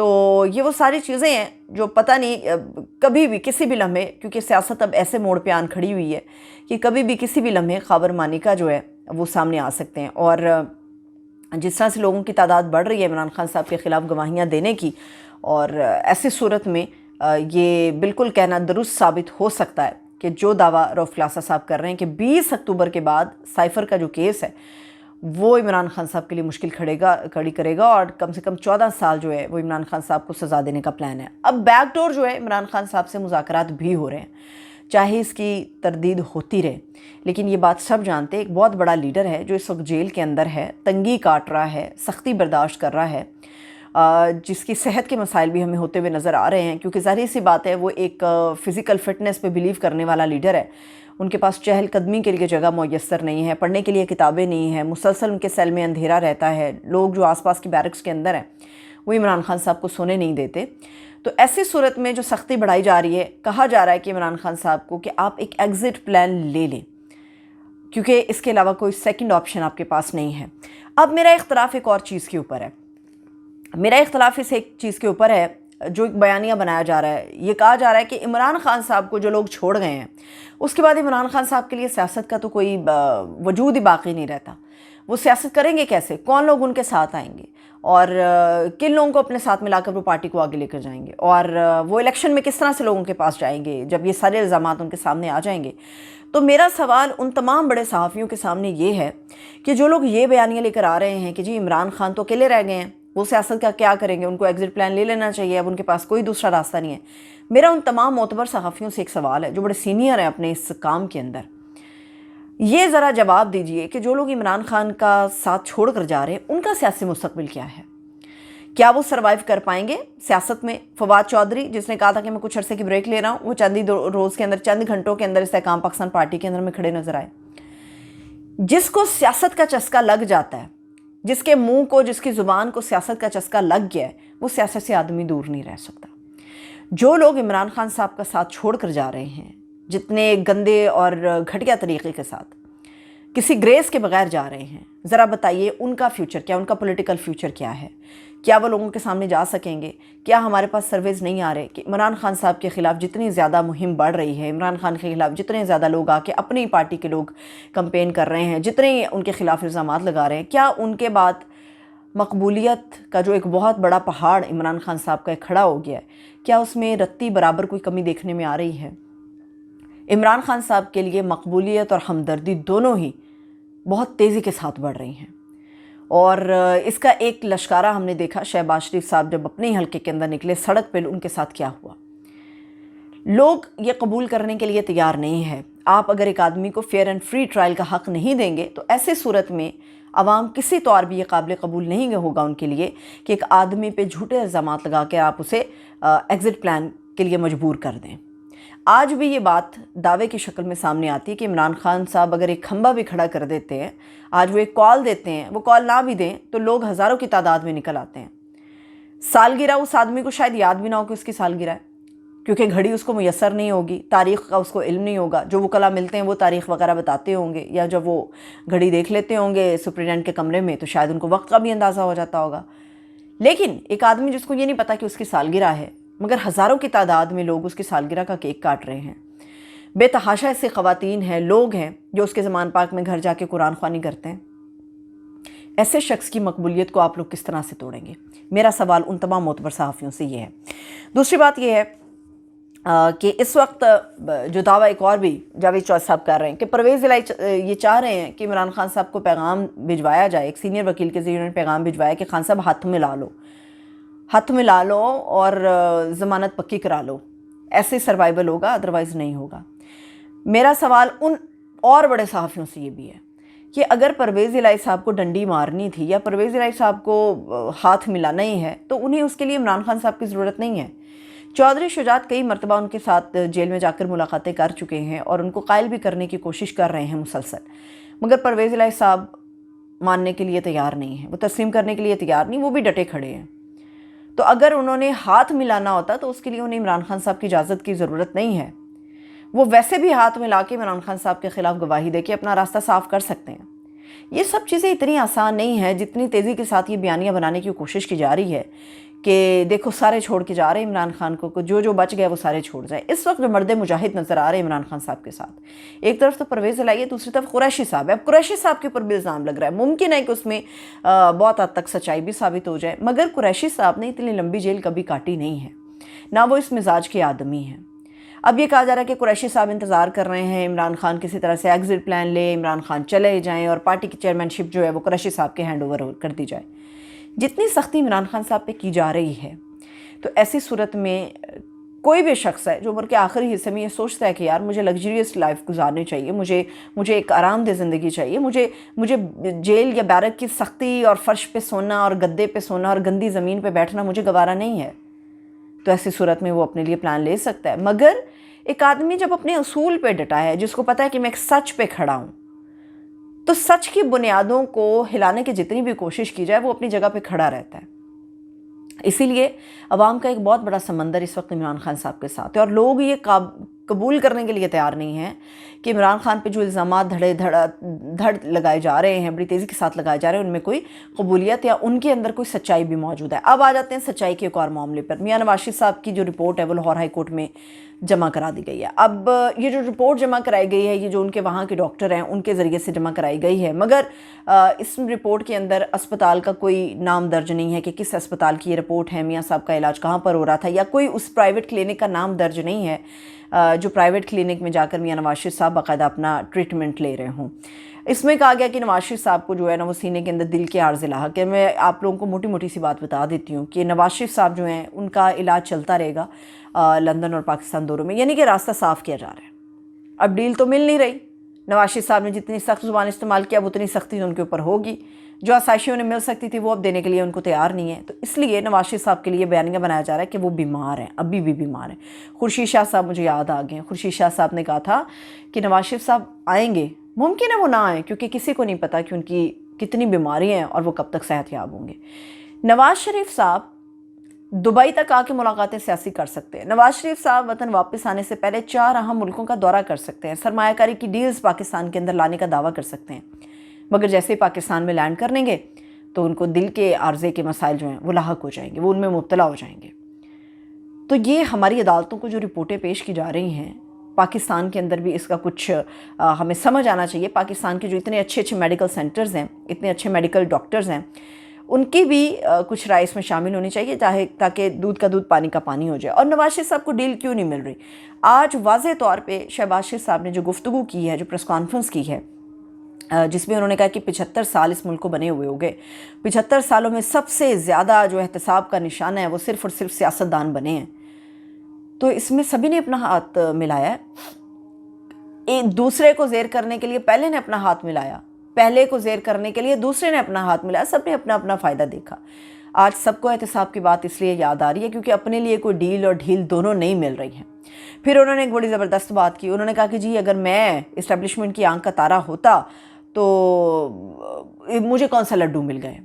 تو یہ وہ ساری چیزیں ہیں جو پتہ نہیں کبھی بھی کسی بھی لمحے، کیونکہ سیاست اب ایسے موڑ پہ آن کھڑی ہوئی ہے کہ کبھی بھی کسی بھی لمحے خابر مانی کا جو ہے وہ سامنے آ سکتے ہیں. اور جس طرح سے لوگوں کی تعداد بڑھ رہی ہے عمران خان صاحب کے خلاف گواہیاں دینے کی، اور ایسی صورت میں یہ بالکل کہنا درست ثابت ہو سکتا ہے کہ جو دعویٰ رؤف کلاسہ صاحب کر رہے ہیں کہ 20 اکتوبر کے بعد سائفر کا جو کیس ہے وہ عمران خان صاحب کے لیے مشکل کھڑی کرے گا، اور کم سے کم 14 سال جو ہے وہ عمران خان صاحب کو سزا دینے کا پلان ہے. اب بیک ڈور جو ہے عمران خان صاحب سے مذاکرات بھی ہو رہے ہیں، چاہے اس کی تردید ہوتی رہے، لیکن یہ بات سب جانتے ہیں ایک بہت بڑا لیڈر ہے جو اس وقت جیل کے اندر ہے، تنگی کاٹ رہا ہے، سختی برداشت کر رہا ہے، جس کی صحت کے مسائل بھی ہمیں ہوتے ہوئے نظر آ رہے ہیں، کیونکہ ظاہر سی بات ہے وہ ایک فزیکل فٹنس پہ بلیو کرنے والا لیڈر ہے. ان کے پاس چہل قدمی کے لیے جگہ میسر نہیں ہے، پڑھنے کے لیے کتابیں نہیں ہیں، مسلسل ان کے سیل میں اندھیرا رہتا ہے، لوگ جو آس پاس کی بیرکس کے اندر ہیں وہ عمران خان صاحب کو سونے نہیں دیتے. تو ایسی صورت میں جو سختی بڑھائی جا رہی ہے، کہا جا رہا ہے کہ عمران خان صاحب کو کہ آپ ایک ایگزٹ پلان لے لیں، کیونکہ اس کے علاوہ کوئی سیکنڈ آپشن آپ کے پاس نہیں ہے. اب میرا اختلاف ایک اور چیز کے اوپر ہے، میرا اختلاف اس ایک چیز کے اوپر ہے جو ایک بیانیہ بنایا جا رہا ہے. یہ کہا جا رہا ہے کہ عمران خان صاحب کو جو لوگ چھوڑ گئے ہیں اس کے بعد عمران خان صاحب کے لیے سیاست کا تو کوئی وجود ہی باقی نہیں رہتا. وہ سیاست کریں گے کیسے؟ کون لوگ ان کے ساتھ آئیں گے، اور کن لوگوں کو اپنے ساتھ ملا کر وہ پارٹی کو آگے لے کر جائیں گے، اور وہ الیکشن میں کس طرح سے لوگوں کے پاس جائیں گے جب یہ سارے الزامات ان کے سامنے آ جائیں گے. تو میرا سوال ان تمام بڑے صحافیوں کے سامنے یہ ہے کہ جو لوگ یہ بیانیہ لے کر آ رہے ہیں کہ جی عمران خان تو اکیلے رہ گئے ہیں، وہ سیاست کا کیا کریں گے، ان کو ایگزٹ پلان لے لینا چاہیے، اب ان کے پاس کوئی دوسرا راستہ نہیں ہے. میرا ان تمام معتبر صحافیوں سے ایک سوال ہے جو بڑے سینئر ہیں اپنے اس کام کے اندر، یہ ذرا جواب دیجئے کہ جو لوگ عمران خان کا ساتھ چھوڑ کر جا رہے ہیں ان کا سیاسی مستقبل کیا ہے؟ کیا وہ سروائیو کر پائیں گے سیاست میں؟ فواد چودھری جس نے کہا تھا کہ میں کچھ عرصے کی بریک لے رہا ہوں، وہ چند ہی روز کے اندر، چند گھنٹوں کے اندر استحکام پاکستان پارٹی کے اندر میں کھڑے نظر آئے. جس کو سیاست کا چسکا لگ جاتا ہے، جس کے منہ کو، جس کی زبان کو سیاست کا چسکا لگ گیا ہے، وہ سیاست سے آدمی دور نہیں رہ سکتا. جو لوگ عمران خان صاحب کا ساتھ چھوڑ کر جا رہے ہیں، جتنے گندے اور گھٹیا طریقے کے ساتھ، کسی گریس کے بغیر جا رہے ہیں، ذرا بتائیے ان کا فیوچر کیا، ان کا پولیٹیکل فیوچر کیا ہے؟ کیا وہ لوگوں کے سامنے جا سکیں گے؟ کیا ہمارے پاس سرویز نہیں آ رہے کہ عمران خان صاحب کے خلاف جتنی زیادہ مہم بڑھ رہی ہے، عمران خان کے خلاف جتنے زیادہ لوگ آ کے اپنی پارٹی کے لوگ کمپین کر رہے ہیں، جتنے ان کے خلاف الزامات لگا رہے ہیں، کیا ان کے بعد مقبولیت کا جو ایک بہت بڑا پہاڑ عمران خان صاحب کا کھڑا ہو گیا ہے، کیا اس میں رتی برابر کوئی کمی دیکھنے میں آ رہی ہے؟ عمران خان صاحب کے لیے مقبولیت اور ہمدردی دونوں ہی بہت تیزی کے ساتھ بڑھ رہی ہیں، اور اس کا ایک لشکارہ ہم نے دیکھا شہباز شریف صاحب جب اپنے حلقے کے اندر نکلے، سڑک پہ ان کے ساتھ کیا ہوا. لوگ یہ قبول کرنے کے لیے تیار نہیں ہے. آپ اگر ایک آدمی کو فیئر اینڈ فری ٹرائل کا حق نہیں دیں گے تو ایسی صورت میں عوام کسی طور بھی یہ قابل قبول نہیں ہوگا ان کے لیے کہ ایک آدمی پہ جھوٹے الزامات لگا کے آپ اسے ایگزٹ پلان کے لیے مجبور کر دیں. آج بھی یہ بات دعوے کی شکل میں سامنے آتی ہے کہ عمران خان صاحب اگر ایک کھمبا بھی کھڑا کر دیتے ہیں، آج وہ ایک کال دیتے ہیں، وہ کال نہ بھی دیں تو لوگ ہزاروں کی تعداد میں نکل آتے ہیں. سالگرہ اس آدمی کو شاید یاد بھی نہ ہو کہ اس کی سالگرہ ہے، کیونکہ گھڑی اس کو میسر نہیں ہوگی، تاریخ کا اس کو علم نہیں ہوگا. جو وکلاء ملتے ہیں وہ تاریخ وغیرہ بتاتے ہوں گے، یا جب وہ گھڑی دیکھ لیتے ہوں گے سپرنٹینڈنٹ کے کمرے میں تو شاید ان کو وقت کا بھی اندازہ ہو جاتا ہوگا. لیکن ایک آدمی جس کو یہ نہیں پتا کہ اس کی سالگرہ ہے، مگر ہزاروں کی تعداد میں لوگ اس کی سالگرہ کا کیک کاٹ رہے ہیں. بے تحاشا ایسے خواتین ہیں، لوگ ہیں جو اس کے زمان پاک میں گھر جا کے قرآن خوانی کرتے ہیں. ایسے شخص کی مقبولیت کو آپ لوگ کس طرح سے توڑیں گے؟ میرا سوال ان تمام معتبر صحافیوں سے یہ ہے. دوسری بات یہ ہے کہ اس وقت جو دعویٰ ایک اور بھی جاوید چوہدری صاحب کر رہے ہیں کہ پرویز الہی یہ چاہ رہے ہیں کہ عمران خان صاحب کو پیغام بھجوایا جائے، ایک سینئر وکیل کے ذریعے انہوں نے پیغام بھجوایا کہ خان صاحب ہاتھ میں لا لو اور ضمانت پکی کرا لو، ایسے سروائیول ہوگا، ادروائز نہیں ہوگا. میرا سوال ان اور بڑے صحافیوں سے یہ بھی ہے کہ اگر پرویز الہی صاحب کو ڈنڈی مارنی تھی یا پرویز الہی صاحب کو ہاتھ ملانا ہی ہے تو انہیں اس کے لیے عمران خان صاحب کی ضرورت نہیں ہے. چودھری شجاعت کئی مرتبہ ان کے ساتھ جیل میں جا کر ملاقاتیں کر چکے ہیں اور ان کو قائل بھی کرنے کی کوشش کر رہے ہیں مسلسل، مگر پرویز الہی صاحب ماننے کے لیے تیار نہیں ہیں، وہ تسلیم کرنے کے لیے تیار نہیں، وہ بھی ڈٹے کھڑے ہیں. تو اگر انہوں نے ہاتھ ملانا ہوتا تو اس کے لیے انہیں عمران خان صاحب کی اجازت کی ضرورت نہیں ہے. وہ ویسے بھی ہاتھ ملا کے عمران خان صاحب کے خلاف گواہی دے کے اپنا راستہ صاف کر سکتے ہیں. یہ سب چیزیں اتنی آسان نہیں ہیں جتنی تیزی کے ساتھ یہ بیانیہ بنانے کی کوشش کی جا رہی ہے کہ دیکھو سارے چھوڑ کے جا رہے ہیں عمران خان کو، جو بچ گئے وہ سارے چھوڑ جائیں۔ اس وقت جو مرد مجاہد نظر آ رہے ہیں عمران خان صاحب کے ساتھ، ایک طرف تو پرویز الہی ہے، دوسری طرف قریشی صاحب ہے۔ اب قریشی صاحب کے اوپر بھی الزام لگ رہا ہے، ممکن ہے کہ اس میں بہت حد تک سچائی بھی ثابت ہو جائے، مگر قریشی صاحب نے اتنی لمبی جیل کبھی کاٹی نہیں ہے، نہ وہ اس مزاج کے آدمی ہیں۔ اب یہ کہا جا رہا ہے کہ قریشی صاحب انتظار کر رہے ہیں عمران خان کسی طرح سے ایگزٹ پلان لے، عمران خان چلے جائیں اور پارٹی کی چیئرمین شپ جو ہے وہ قریشی صاحب کے ہینڈ اوور کر دی جائے۔ جتنی سختی عمران خان صاحب پہ کی جا رہی ہے، تو ایسی صورت میں کوئی بھی شخص ہے جو عمر کے آخری حصے میں یہ سوچتا ہے کہ یار مجھے لگژریس لائف گزارنی چاہیے، مجھے ایک آرام دہ زندگی چاہیے، مجھے جیل یا بیرک کی سختی اور فرش پہ سونا اور گدے پہ سونا اور گندی زمین پہ بیٹھنا مجھے گوارا نہیں ہے، تو ایسی صورت میں وہ اپنے لیے پلان لے سکتا ہے۔ مگر ایک آدمی جب اپنے اصول پہ ڈٹا ہے، جس کو پتہ ہے کہ میں ایک سچ پہ کھڑا ہوں، تو سچ کی بنیادوں کو ہلانے کی جتنی بھی کوشش کی جائے وہ اپنی جگہ پہ کھڑا رہتا ہے۔ اسی لیے عوام کا ایک بہت بڑا سمندر اس وقت عمران خان صاحب کے ساتھ ہے، اور لوگ یہ قبول کرنے کے لیے تیار نہیں ہیں کہ عمران خان پہ جو الزامات دھڑ لگائے جا رہے ہیں، بڑی تیزی کے ساتھ لگائے جا رہے ہیں، ان میں کوئی قبولیت یا ان کے اندر کوئی سچائی بھی موجود ہے۔ اب آ جاتے ہیں سچائی کے ایک اور معاملے پر۔ میاں نواز شریف صاحب کی جو رپورٹ ہے وہ لاہور ہائی کورٹ میں جمع کرا دی گئی ہے۔ اب یہ جو رپورٹ جمع کرائی گئی ہے، یہ جو ان کے وہاں کے ڈاکٹر ہیں ان کے ذریعے سے جمع کرائی گئی ہے، مگر اس رپورٹ کے اندر اسپتال کا کوئی نام درج نہیں ہے کہ کس اسپتال کی یہ رپورٹ ہے، میاں صاحب کا علاج کہاں پر ہو رہا تھا، یا کوئی اس پرائیویٹ کلینک کا نام درج نہیں ہے جو پرائیویٹ کلینک میں جا کر میاں نواز شریف صاحب باقاعدہ اپنا ٹریٹمنٹ لے رہے ہوں۔ اس میں کہا گیا کہ نواز شریف صاحب کو جو ہے نا وہ سینے کے اندر دل کے عارض لاحق ہے۔ میں آپ لوگوں کو موٹی موٹی سی بات بتا دیتی ہوں کہ نواز شریف صاحب جو ہیں ان کا علاج چلتا رہے گا لندن اور پاکستان دوروں میں، یعنی کہ راستہ صاف کیا جا رہا ہے۔ اب ڈیل تو مل نہیں رہی، نواز شریف صاحب نے جتنی سخت زبان استعمال کیا اتنی سختی ان کے اوپر ہوگی، جو آسائشیں انہیں مل سکتی تھی وہ اب دینے کے لیے ان کو تیار نہیں ہے۔ تو اس لیے نواز شریف صاحب کے لیے بیانیہ بنایا جا رہا ہے کہ وہ بیمار ہیں، ابھی بھی بیمار ہیں۔ خورشید شاہ صاحب مجھے یاد آ گئے ہیں، خورشید شاہ صاحب نے کہا تھا کہ نواز شریف صاحب آئیں گے، ممکن ہے وہ نہ آئیں، کیونکہ کسی کو نہیں پتہ کہ ان کی کتنی بیماری ہیں اور وہ کب تک صحت یاب ہوں گے۔ نواز شریف صاحب دبئی تک آ کے ملاقاتیں سیاسی کر سکتے ہیں، نواز شریف صاحب وطن واپس آنے سے پہلے 4 اہم ملکوں کا دورہ کر سکتے ہیں، سرمایہ کاری کی ڈیلز پاکستان کے اندر لانے کا دعویٰ کر سکتے ہیں، مگر جیسے ہی پاکستان میں لینڈ کریں گے تو ان کو دل کے عارضے کے مسائل جو ہیں وہ لاحق ہو جائیں گے، وہ ان میں مبتلا ہو جائیں گے۔ تو یہ ہماری عدالتوں کو جو رپورٹیں پیش کی جا رہی ہیں، پاکستان کے اندر بھی اس کا کچھ ہمیں سمجھ آنا چاہیے۔ پاکستان کے جو اتنے اچھے میڈیکل سینٹرز ہیں، اتنے اچھے میڈیکل ڈاکٹرز ہیں، ان کی بھی کچھ رائے اس میں شامل ہونی چاہیے تاکہ دودھ کا دودھ پانی کا پانی ہو جائے۔ اور نواز شریف صاحب کو ڈیل کیوں نہیں مل رہی؟ آج واضح طور پہ شہباز شریف صاحب نے جو گفتگو کی ہے، جو پریس کانفرنس کی ہے، جس میں انہوں نے کہا کہ 75 سال اس ملک کو بنے ہوئے ہو گئے، 75 سالوں میں سب سے زیادہ جو احتساب کا نشانہ ہے وہ صرف اور صرف سیاستدان بنے ہیں، تو اس میں سبھی نے اپنا ہاتھ ملایا ہے۔ ایک دوسرے کو زیر کرنے کے لیے پہلے نے اپنا ہاتھ ملایا، پہلے کو زیر کرنے کے لیے دوسرے نے اپنا ہاتھ ملایا، سب نے اپنا اپنا فائدہ دیکھا۔ آج سب کو احتساب کی بات اس لیے یاد آ رہی ہے کیونکہ اپنے لیے کوئی ڈیل اور ڈھیل دونوں نہیں مل رہی ہیں۔ پھر انہوں نے ایک بڑی زبردست بات کی، انہوں نے کہا کہ جی اگر میں اسٹیبلشمنٹ کی آنکھ کا تارا ہوتا تو مجھے کون سا لڈو مل گئے،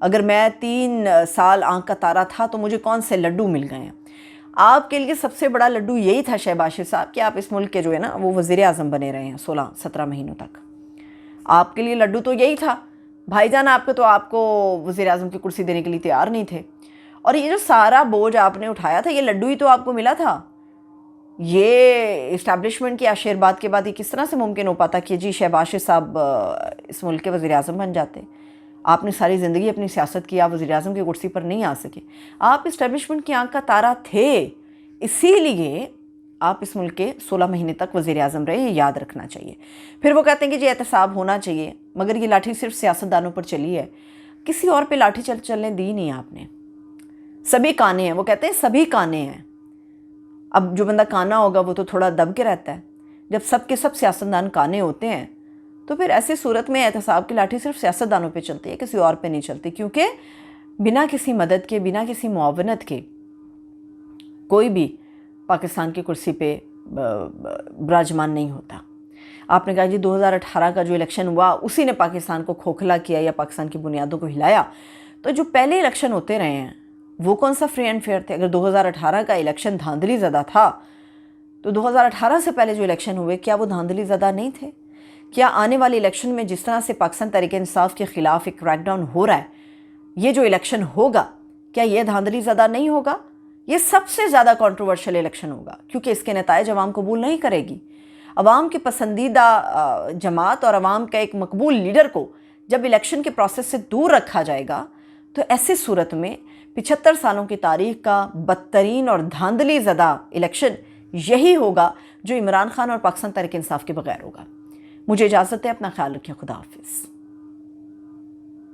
اگر میں 3 سال آنکھ کا تارا تھا تو مجھے کون سے لڈو مل گئے ہیں۔ آپ کے لیے سب سے بڑا لڈو یہی تھا شہباز شریف صاحب کہ آپ اس ملک کے جو ہے نا وہ وزیر اعظم بنے رہے ہیں 16-17 مہینوں تک۔ آپ کے لیے لڈو تو یہی تھا، بھائی جان آپ کو وزیر اعظم کی کرسی دینے کے لیے تیار نہیں تھے، اور یہ جو سارا بوجھ آپ نے اٹھایا تھا یہ لڈو ہی تو آپ کو ملا تھا۔ یہ اسٹیبلشمنٹ کی آشیرواد کے بعد یہ کس طرح سے ممکن ہو پاتا کہ جی شہباز شریف صاحب اس ملک کے وزیر اعظم بن جاتے؟ آپ نے ساری زندگی اپنی سیاست کی، آپ وزیر اعظم کی کرسی پر نہیں آ سکے، آپ اسٹیبلشمنٹ کی آنکھ کا تارا تھے، اسی لیے آپ اس ملک کے 16 مہینے تک وزیر اعظم رہے، یہ یاد رکھنا چاہیے۔ پھر وہ کہتے ہیں کہ جی احتساب ہونا چاہیے، مگر یہ لاٹھی صرف سیاستدانوں پر چلی ہے، کسی اور پہ لاٹھی چلنے دی نہیں آپ نے۔ سبھی کانے ہیں، وہ کہتے ہیں سبھی کانے ہیں۔ اب جو بندہ کانا ہوگا وہ تو تھوڑا دب کے رہتا ہے، جب سب کے سب سیاستدان کانے ہوتے ہیں تو پھر ایسی صورت میں احتساب کی لاٹھی صرف سیاستدانوں پہ چلتی ہے، کسی اور پہ نہیں چلتی، کیونکہ بنا کسی مدد کے، بنا کسی معاونت کے کوئی بھی پاکستان کی کرسی پہ براجمان نہیں ہوتا۔ آپ نے کہا جی 2018 کا جو الیکشن ہوا اسی نے پاکستان کو کھوکھلا کیا یا پاکستان کی بنیادوں کو ہلایا، تو جو پہلے الیکشن ہوتے رہے ہیں وہ کون سا فری اینڈ فیئر تھے؟ اگر 2018 کا الیکشن دھاندلی زدہ تھا تو 2018 سے پہلے جو الیکشن ہوئے کیا وہ دھاندلی زدہ نہیں تھے؟ کیا آنے والے الیکشن میں جس طرح سے پاکستان تحریک انصاف کے خلاف ایک کریک ڈاؤن ہو رہا ہے، یہ جو الیکشن ہوگا کیا یہ دھاندلی زدہ نہیں ہوگا؟ یہ سب سے زیادہ کنٹروورشل الیکشن ہوگا کیونکہ اس کے نتائج عوام قبول نہیں کرے گی۔ عوام کی پسندیدہ جماعت اور عوام کا ایک مقبول لیڈر کو جب الیکشن کے پروسیس سے دور رکھا جائے گا تو ایسی صورت میں 75 سالوں کی تاریخ کا بدترین اور دھاندلی زدہ الیکشن یہی ہوگا جو عمران خان اور پاکستان تحریک انصاف کے بغیر ہوگا۔ مجھے اجازت ہے، اپنا خیال رکھیں، خدا حافظ۔